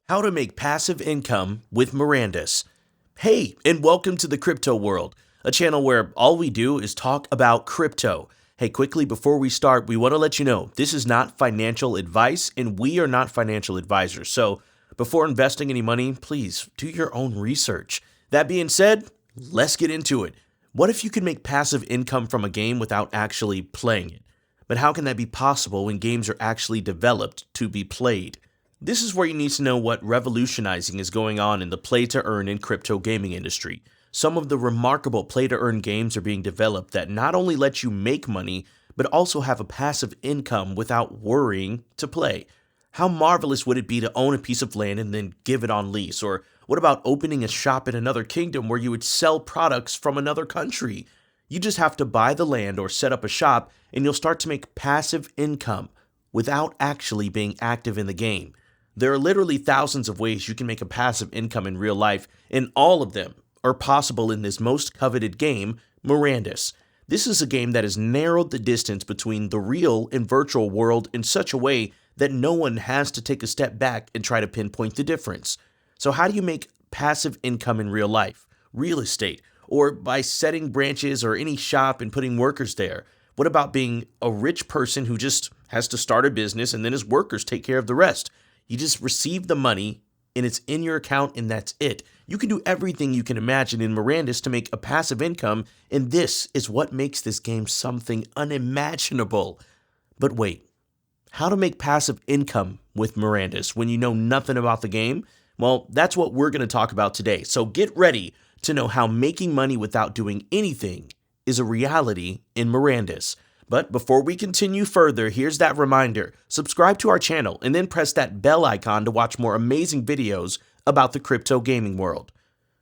How to make passive income with Mirandus. Hey, and welcome to the crypto world, a channel where all we do is talk about crypto. Hey, quickly before we start, we want to let you know this is not financial advice and we are not financial advisors. So before investing any money, please do your own research. That being said, let's get into it. What if you could make passive income from a game without actually playing it? But how can that be possible when games are actually developed to be played? This is where you need to know what revolutionizing is going on in the play-to-earn and crypto gaming industry. Some of the remarkable play-to-earn games are being developed that not only let you make money, but also have a passive income without worrying to play. How marvelous would it be to own a piece of land and then give it on lease? Or what about opening a shop in another kingdom where you would sell products from another country? You just have to buy the land or set up a shop and you'll start to make passive income without actually being active in the game. There are literally thousands of ways you can make a passive income in real life, and all of them are possible in this most coveted game, Mirandus. This is a game that has narrowed the distance between the real and virtual world in such a way that no one has to take a step back and try to pinpoint the difference. So how do you make passive income in real life? Real estate, or by setting branches or any shop and putting workers there? What about being a rich person who just has to start a business and then his workers take care of the rest? You just receive the money and it's in your account and that's it. You can do everything you can imagine in Mirandus to make a passive income, and this is what makes this game something unimaginable. But wait, how to make passive income with Mirandus when you know nothing about the game? Well, that's what we're going to talk about today. So get ready to know how making money without doing anything is a reality in Mirandus. But before we continue further, here's that reminder. Subscribe to our channel and then press that bell icon to watch more amazing videos about the crypto gaming world.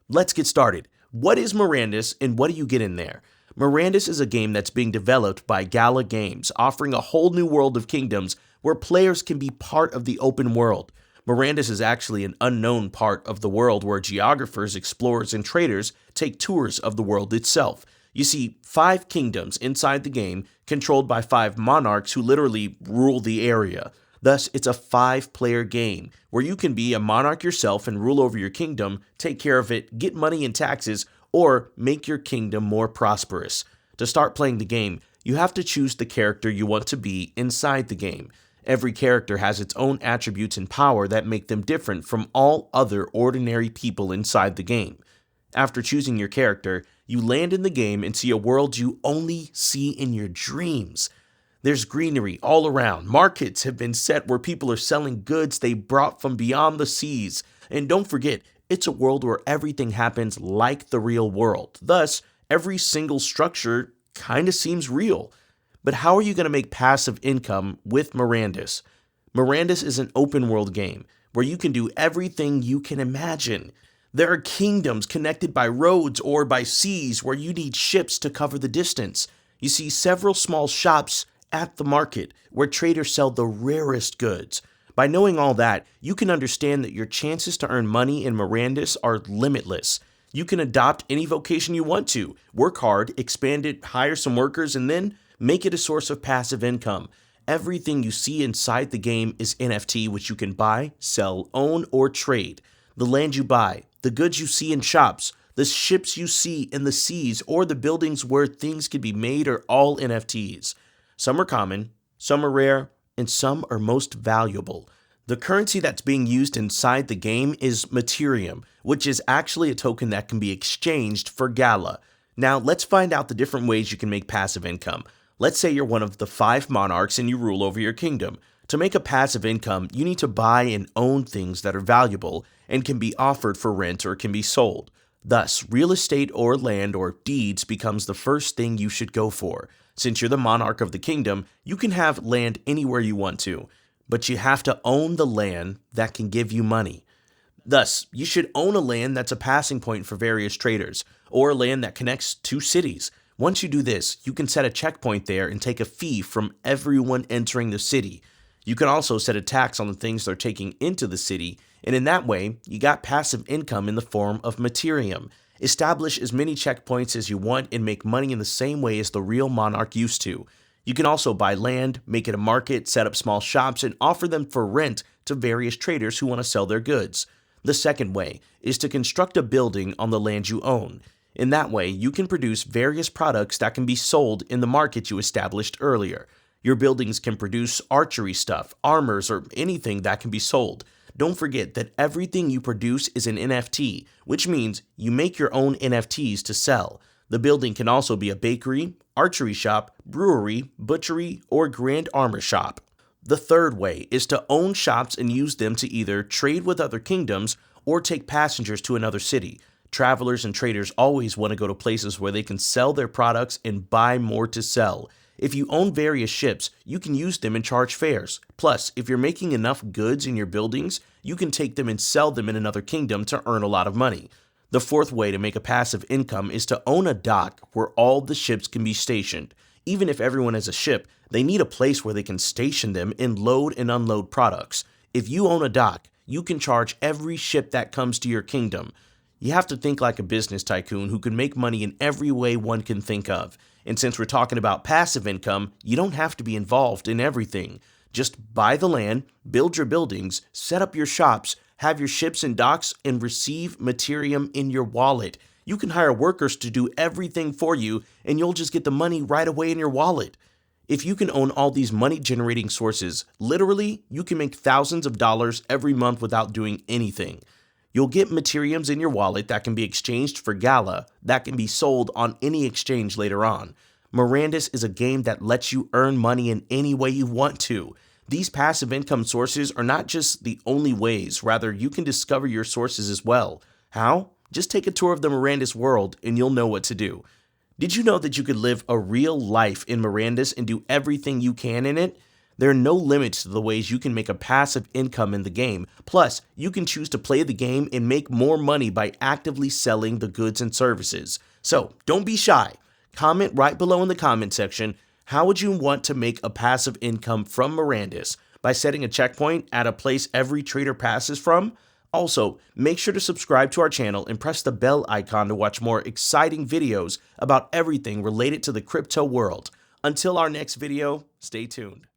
Let's get started. What is Mirandus and what do you get in there? Mirandus is a game that's being developed by Gala Games, offering a whole new world of kingdoms where players can be part of the open world. Mirandus is actually an unknown part of the world where geographers, explorers, and traders take tours of the world itself. You see 5 kingdoms inside the game controlled by 5 monarchs who literally rule the area. Thus, it's a 5-player game where you can be a monarch yourself and rule over your kingdom, take care of it, get money and taxes, or make your kingdom more prosperous. To start playing the game, you have to choose the character you want to be inside the game. Every character has its own attributes and power that make them different from all other ordinary people inside the game. After choosing your character, you land in the game and see a world you only see in your dreams. There's greenery all around. Markets have been set where people are selling goods they brought from beyond the seas. And don't forget, it's a world where everything happens like the real world. Thus, every single structure kind of seems real. But how are you going to make passive income with Mirandus? Mirandus is an open world game where you can do everything you can imagine. There are kingdoms connected by roads or by seas where you need ships to cover the distance. You see several small shops at the market where traders sell the rarest goods. By knowing all that, you can understand that your chances to earn money in Mirandus are limitless. You can adopt any vocation you want to, work hard, expand it, hire some workers, and then make it a source of passive income. Everything you see inside the game is NFT, which you can buy, sell, own, or trade. The land you buy, the goods you see in shops, the ships you see in the seas, or the buildings where things can be made are all NFTs. Some are common, some are rare, and some are most valuable. The currency that's being used inside the game is Materium, which is actually a token that can be exchanged for Gala. Now let's find out the different ways you can make passive income. Let's say you're one of the 5 monarchs and you rule over your kingdom. To make a passive income, you need to buy and own things that are valuable and can be offered for rent or can be sold. Thus, real estate or land or deeds becomes the first thing you should go for. Since you're the monarch of the kingdom, you can have land anywhere you want to, but you have to own the land that can give you money. Thus, you should own a land that's a passing point for various traders, or a land that connects 2 cities. Once you do this, you can set a checkpoint there and take a fee from everyone entering the city. You can also set a tax on the things they're taking into the city, and in that way, you got passive income in the form of Materium. Establish as many checkpoints as you want and make money in the same way as the real monarch used to. You can also buy land, make it a market, set up small shops, and offer them for rent to various traders who want to sell their goods. The second way is to construct a building on the land you own. In that way, you can produce various products that can be sold in the market you established earlier. Your buildings can produce archery stuff, armors, or anything that can be sold. Don't forget that everything you produce is an NFT, which means you make your own NFTs to sell. The building can also be a bakery, archery shop, brewery, butchery, or grand armor shop. The third way is to own shops and use them to either trade with other kingdoms or take passengers to another city. Travelers and traders always want to go to places where they can sell their products and buy more to sell. If you own various ships, you can use them and charge fares. Plus, if you're making enough goods in your buildings, you can take them and sell them in another kingdom to earn a lot of money. The fourth way to make a passive income is to own a dock where all the ships can be stationed. Even if everyone has a ship, they need a place where they can station them and load and unload products. If you own a dock, you can charge every ship that comes to your kingdom. You have to think like a business tycoon who can make money in every way one can think of. And since we're talking about passive income, you don't have to be involved in everything. Just buy the land, build your buildings, set up your shops, have your ships and docks, and receive Materium in your wallet. You can hire workers to do everything for you, and you'll just get the money right away in your wallet. If you can own all these money-generating sources, literally, you can make thousands of dollars every month without doing anything. You'll get Materiums in your wallet that can be exchanged for Gala, that can be sold on any exchange later on. Mirandus is a game that lets you earn money in any way you want to. These passive income sources are not just the only ways, rather you can discover your sources as well. How? Just take a tour of the Mirandis world and you'll know what to do. Did you know that you could live a real life in Mirandus and do everything you can in it? There are no limits to the ways you can make a passive income in the game. Plus, you can choose to play the game and make more money by actively selling the goods and services. So, don't be shy. Comment right below in the comment section, how would you want to make a passive income from Mirandus? By setting a checkpoint at a place every trader passes from? Also, make sure to subscribe to our channel and press the bell icon to watch more exciting videos about everything related to the crypto world. Until our next video, stay tuned.